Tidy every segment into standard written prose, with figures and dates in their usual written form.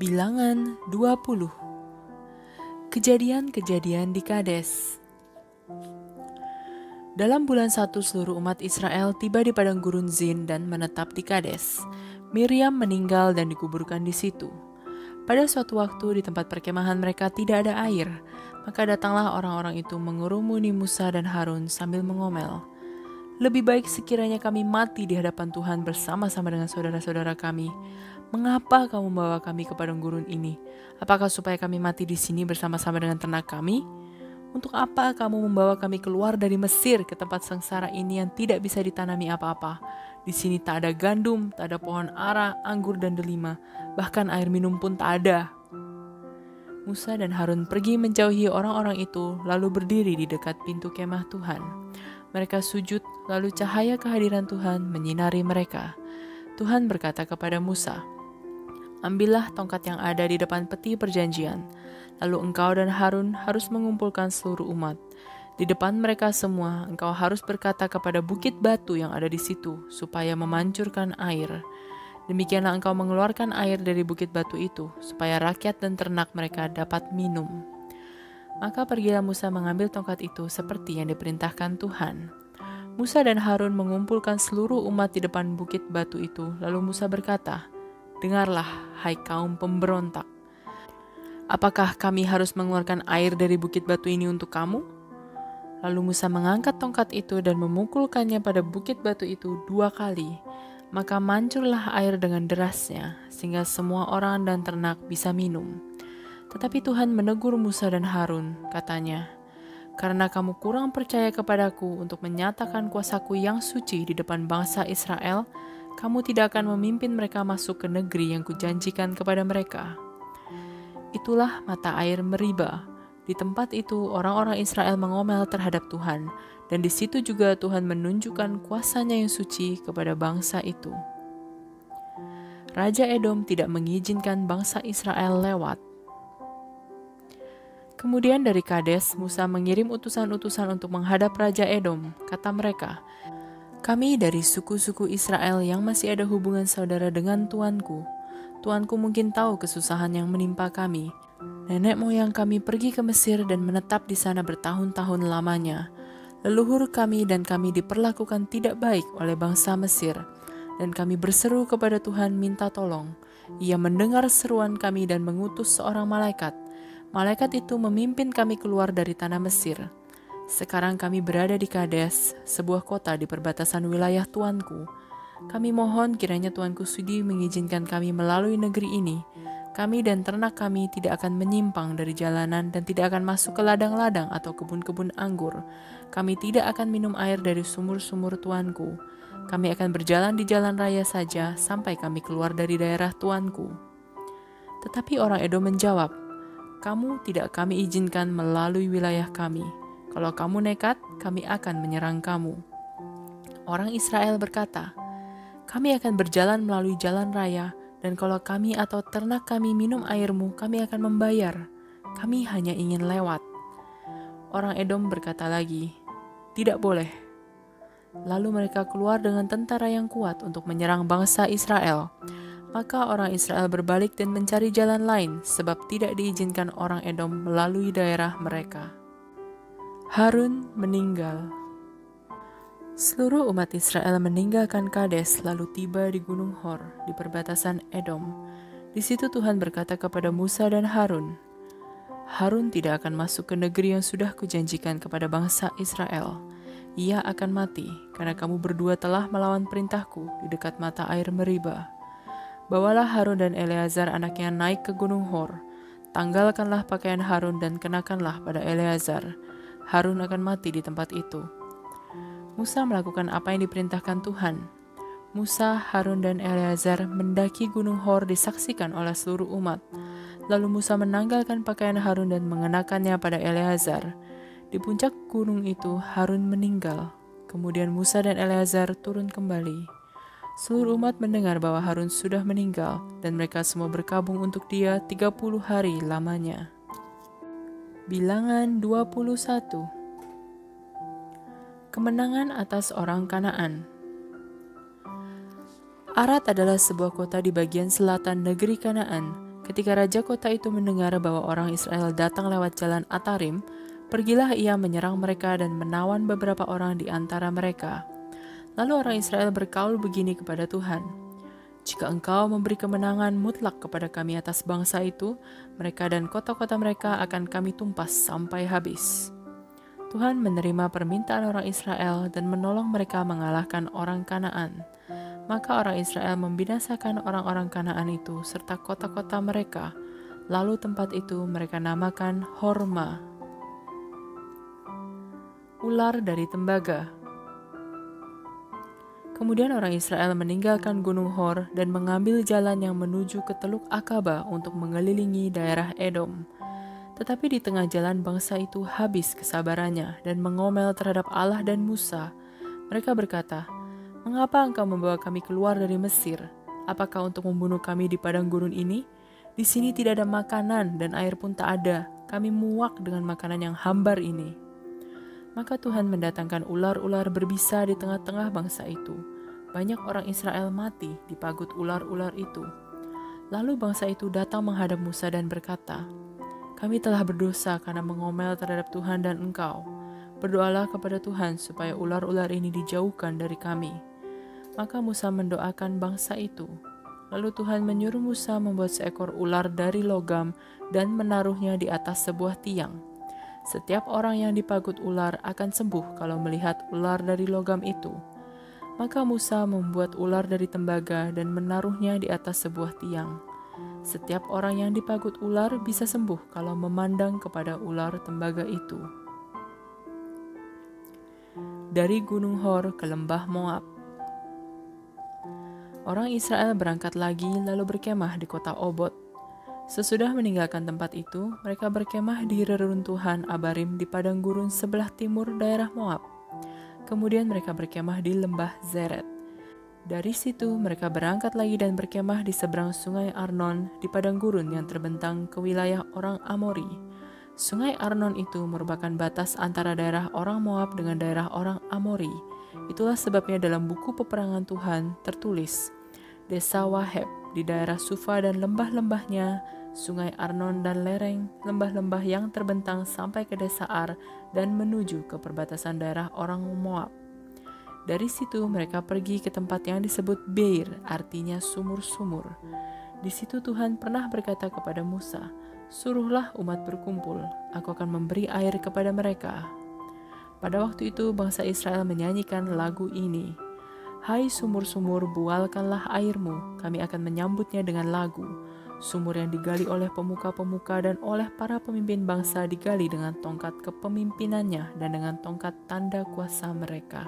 Bilangan 20. Kejadian-kejadian di Kades. Dalam bulan 1 seluruh umat Israel tiba di padang gurun Zin dan menetap di Kades. Miriam meninggal dan dikuburkan di situ. Pada suatu waktu di tempat perkemahan mereka tidak ada air, maka datanglah orang-orang itu mengurumuni Musa dan Harun sambil mengomel. Lebih baik sekiranya kami mati di hadapan Tuhan bersama-sama dengan saudara-saudara kami. Mengapa kamu membawa kami ke padang gurun ini? Apakah supaya kami mati di sini bersama-sama dengan ternak kami? Untuk apa kamu membawa kami keluar dari Mesir ke tempat sengsara ini yang tidak bisa ditanami apa-apa? Di sini tak ada gandum, tak ada pohon ara, anggur dan delima, bahkan air minum pun tak ada. Musa dan Harun pergi menjauhi orang-orang itu, lalu berdiri di dekat pintu kemah Tuhan. Mereka sujud, lalu cahaya kehadiran Tuhan menyinari mereka. Tuhan berkata kepada Musa, "Ambillah tongkat yang ada di depan peti perjanjian, lalu engkau dan Harun harus mengumpulkan seluruh umat. Di depan mereka semua, engkau harus berkata kepada bukit batu yang ada di situ, supaya memancurkan air. Demikianlah engkau mengeluarkan air dari bukit batu itu, supaya rakyat dan ternak mereka dapat minum." Maka pergilah Musa mengambil tongkat itu seperti yang diperintahkan Tuhan. Musa dan Harun mengumpulkan seluruh umat di depan bukit batu itu, lalu Musa berkata, "Dengarlah, hai kaum pemberontak. Apakah kami harus mengeluarkan air dari bukit batu ini untuk kamu?" Lalu Musa mengangkat tongkat itu dan memukulkannya pada bukit batu itu 2 kali. Maka mancurlah air dengan derasnya, sehingga semua orang dan ternak bisa minum. Tetapi Tuhan menegur Musa dan Harun, katanya, "Karena kamu kurang percaya kepadaku untuk menyatakan kuasaku yang suci di depan bangsa Israel, kamu tidak akan memimpin mereka masuk ke negeri yang kujanjikan kepada mereka." Itulah mata air Meriba. Di tempat itu orang-orang Israel mengomel terhadap Tuhan, dan di situ juga Tuhan menunjukkan kuasanya yang suci kepada bangsa itu. Raja Edom tidak mengizinkan bangsa Israel lewat. Kemudian dari Kades, Musa mengirim utusan-utusan untuk menghadap Raja Edom. Kata mereka, "Kami dari suku-suku Israel yang masih ada hubungan saudara dengan tuanku. Tuanku mungkin tahu kesusahan yang menimpa kami. Nenek moyang kami pergi ke Mesir dan menetap di sana bertahun-tahun lamanya. Leluhur kami dan kami diperlakukan tidak baik oleh bangsa Mesir. Dan kami berseru kepada Tuhan minta tolong. Ia mendengar seruan kami dan mengutus seorang malaikat. Malaikat itu memimpin kami keluar dari tanah Mesir. Sekarang kami berada di Kades, sebuah kota di perbatasan wilayah tuanku. Kami mohon kiranya tuanku sudi mengizinkan kami melalui negeri ini. Kami dan ternak kami tidak akan menyimpang dari jalanan dan tidak akan masuk ke ladang-ladang atau kebun-kebun anggur. Kami tidak akan minum air dari sumur-sumur tuanku. Kami akan berjalan di jalan raya saja sampai kami keluar dari daerah tuanku." Tetapi orang Edom menjawab, "Kamu tidak kami izinkan melalui wilayah kami. Kalau kamu nekat, kami akan menyerang kamu." Orang Israel berkata, "Kami akan berjalan melalui jalan raya, dan kalau kami atau ternak kami minum airmu, kami akan membayar. Kami hanya ingin lewat." Orang Edom berkata lagi, "Tidak boleh." Lalu mereka keluar dengan tentara yang kuat untuk menyerang bangsa Israel. Maka orang Israel berbalik dan mencari jalan lain, sebab tidak diizinkan orang Edom melalui daerah mereka. Harun meninggal. Seluruh umat Israel meninggalkan Kades lalu tiba di Gunung Hor di perbatasan Edom. Di situ Tuhan berkata kepada Musa dan Harun, "Harun tidak akan masuk ke negeri yang sudah kujanjikan kepada bangsa Israel. Ia akan mati karena kamu berdua telah melawan perintahku di dekat mata air Meriba. Bawalah Harun dan Eleazar anaknya naik ke Gunung Hor. Tanggalkanlah pakaian Harun dan kenakanlah pada Eleazar. Harun akan mati di tempat itu." Musa melakukan apa yang diperintahkan Tuhan. Musa, Harun, dan Eleazar mendaki Gunung Hor disaksikan oleh seluruh umat. Lalu Musa menanggalkan pakaian Harun dan mengenakannya pada Eleazar. Di puncak gunung itu Harun meninggal. Kemudian Musa dan Eleazar turun kembali. Seluruh umat mendengar bahwa Harun sudah meninggal, dan mereka semua berkabung untuk dia 30 hari lamanya. Bilangan 21. Kemenangan atas orang Kanaan. Arad adalah sebuah kota di bagian selatan negeri Kanaan. Ketika raja kota itu mendengar bahwa orang Israel datang lewat jalan Atarim, pergilah ia menyerang mereka dan menawan beberapa orang di antara mereka. Lalu orang Israel berkaul begini kepada Tuhan, "Jika Engkau memberi kemenangan mutlak kepada kami atas bangsa itu, mereka dan kota-kota mereka akan kami tumpas sampai habis." Tuhan menerima permintaan orang Israel dan menolong mereka mengalahkan orang Kanaan. Maka orang Israel membinasakan orang-orang Kanaan itu serta kota-kota mereka. Lalu tempat itu mereka namakan Horma. Ular dari tembaga. Kemudian orang Israel meninggalkan Gunung Hor dan mengambil jalan yang menuju ke Teluk Akaba untuk mengelilingi daerah Edom. Tetapi di tengah jalan bangsa itu habis kesabarannya dan mengomel terhadap Allah dan Musa. Mereka berkata, "Mengapa engkau membawa kami keluar dari Mesir? Apakah untuk membunuh kami di padang gurun ini? Di sini tidak ada makanan dan air pun tak ada. Kami muak dengan makanan yang hambar ini." Maka Tuhan mendatangkan ular-ular berbisa di tengah-tengah bangsa itu. Banyak orang Israel mati di pagut ular-ular itu. Lalu bangsa itu datang menghadap Musa dan berkata, "Kami telah berdosa karena mengomel terhadap Tuhan dan engkau. Berdoalah kepada Tuhan supaya ular-ular ini dijauhkan dari kami." Maka Musa mendoakan bangsa itu. Lalu Tuhan menyuruh Musa membuat seekor ular dari logam dan menaruhnya di atas sebuah tiang. Setiap orang yang dipagut ular akan sembuh kalau melihat ular dari logam itu. Maka Musa membuat ular dari tembaga dan menaruhnya di atas sebuah tiang. Setiap orang yang dipagut ular bisa sembuh kalau memandang kepada ular tembaga itu. Dari Gunung Hor ke lembah Moab. Orang Israel berangkat lagi lalu berkemah di kota Obot. Sesudah meninggalkan tempat itu, mereka berkemah di reruntuhan Abarim di padang gurun sebelah timur daerah Moab. Kemudian mereka berkemah di lembah Zeret. Dari situ mereka berangkat lagi dan berkemah di seberang sungai Arnon di padang gurun yang terbentang ke wilayah orang Amori. Sungai Arnon itu merupakan batas antara daerah orang Moab dengan daerah orang Amori. Itulah sebabnya dalam buku peperangan Tuhan tertulis, Desa Waheb di daerah Sufa dan lembah-lembahnya, sungai Arnon dan lereng lembah-lembah yang terbentang sampai ke desa Ar dan menuju ke perbatasan daerah orang Moab. Dari situ mereka pergi ke tempat yang disebut Beir, artinya sumur-sumur. Di situ Tuhan pernah berkata kepada Musa, "Suruhlah umat berkumpul, aku akan memberi air kepada mereka." Pada waktu itu bangsa Israel menyanyikan lagu ini, "Hai sumur-sumur, bualkanlah airmu, kami akan menyambutnya dengan lagu. Sumur yang digali oleh pemuka-pemuka dan oleh para pemimpin bangsa digali dengan tongkat kepemimpinannya dan dengan tongkat tanda kuasa mereka."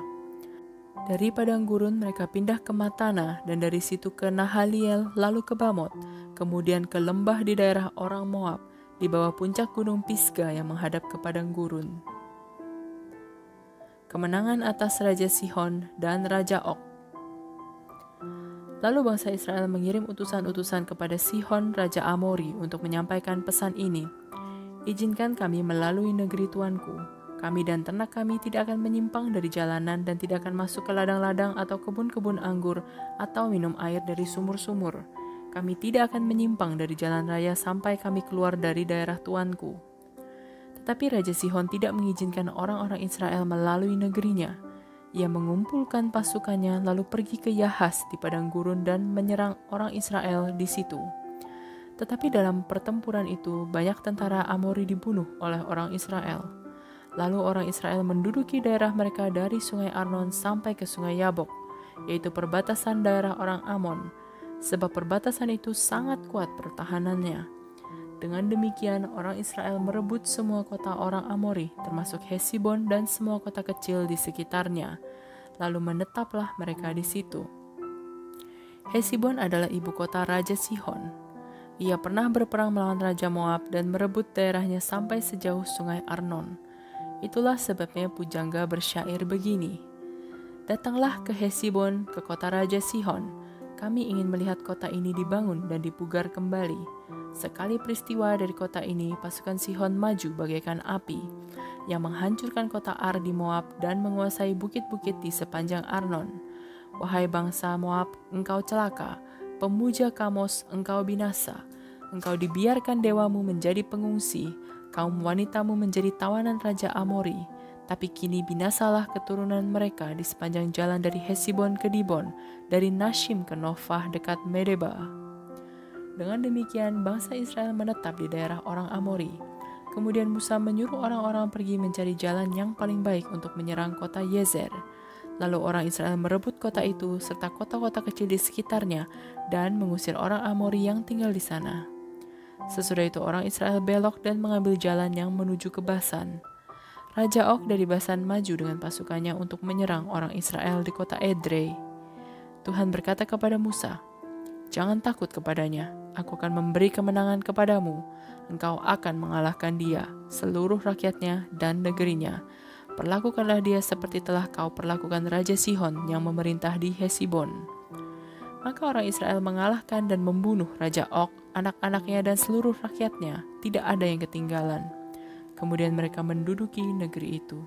Dari padang gurun mereka pindah ke Matana dan dari situ ke Nahaliel lalu ke Bamot, kemudian ke lembah di daerah orang Moab, di bawah puncak gunung Pisga yang menghadap ke padang gurun. Kemenangan atas Raja Sihon dan Raja Og. Lalu bangsa Israel mengirim utusan-utusan kepada Sihon, Raja Amori, untuk menyampaikan pesan ini, "Izinkan kami melalui negeri tuanku. Kami dan ternak kami tidak akan menyimpang dari jalanan dan tidak akan masuk ke ladang-ladang atau kebun-kebun anggur atau minum air dari sumur-sumur. Kami tidak akan menyimpang dari jalan raya sampai kami keluar dari daerah tuanku." Tetapi Raja Sihon tidak mengizinkan orang-orang Israel melalui negerinya. Ia mengumpulkan pasukannya lalu pergi ke Yahas di padang gurun dan menyerang orang Israel di situ. Tetapi dalam pertempuran itu banyak tentara Amori dibunuh oleh orang Israel. Lalu orang Israel menduduki daerah mereka dari sungai Arnon sampai ke sungai Yabok, yaitu perbatasan daerah orang Amon, sebab perbatasan itu sangat kuat pertahanannya. Dengan demikian, orang Israel merebut semua kota orang Amori, termasuk Hesibon dan semua kota kecil di sekitarnya. Lalu menetaplah mereka di situ. Hesibon adalah ibu kota Raja Sihon. Ia pernah berperang melawan Raja Moab dan merebut daerahnya sampai sejauh sungai Arnon. Itulah sebabnya pujangga bersyair begini, "Datanglah ke Hesibon, ke kota Raja Sihon. Kami ingin melihat kota ini dibangun dan dipugar kembali. Sekali peristiwa dari kota ini, pasukan Sihon maju bagaikan api, yang menghancurkan kota Ar di Moab dan menguasai bukit-bukit di sepanjang Arnon. Wahai bangsa Moab, engkau celaka. Pemuja Kamos, engkau binasa. Engkau dibiarkan dewamu menjadi pengungsi, kaum wanitamu menjadi tawanan Raja Amori. Tapi kini binasalah keturunan mereka di sepanjang jalan dari Hesibon ke Dibon, dari Nashim ke Nofah dekat Medeba. Dengan demikian, bangsa Israel menetap di daerah orang Amori. Kemudian Musa menyuruh orang-orang pergi mencari jalan yang paling baik untuk menyerang kota Yezer. Lalu orang Israel merebut kota itu serta kota-kota kecil di sekitarnya dan mengusir orang Amori yang tinggal di sana. Sesudah itu orang Israel belok dan mengambil jalan yang menuju ke Basan. Raja Og dari Basan maju dengan pasukannya untuk menyerang orang Israel di kota Edrei. Tuhan berkata kepada Musa, "Jangan takut kepadanya, aku akan memberi kemenangan kepadamu. Engkau akan mengalahkan dia, seluruh rakyatnya dan negerinya. Perlakukanlah dia seperti telah kau perlakukan Raja Sihon yang memerintah di Hesibon." Maka orang Israel mengalahkan dan membunuh Raja Og, anak-anaknya dan seluruh rakyatnya. Tidak ada yang ketinggalan. Kemudian mereka menduduki negeri itu.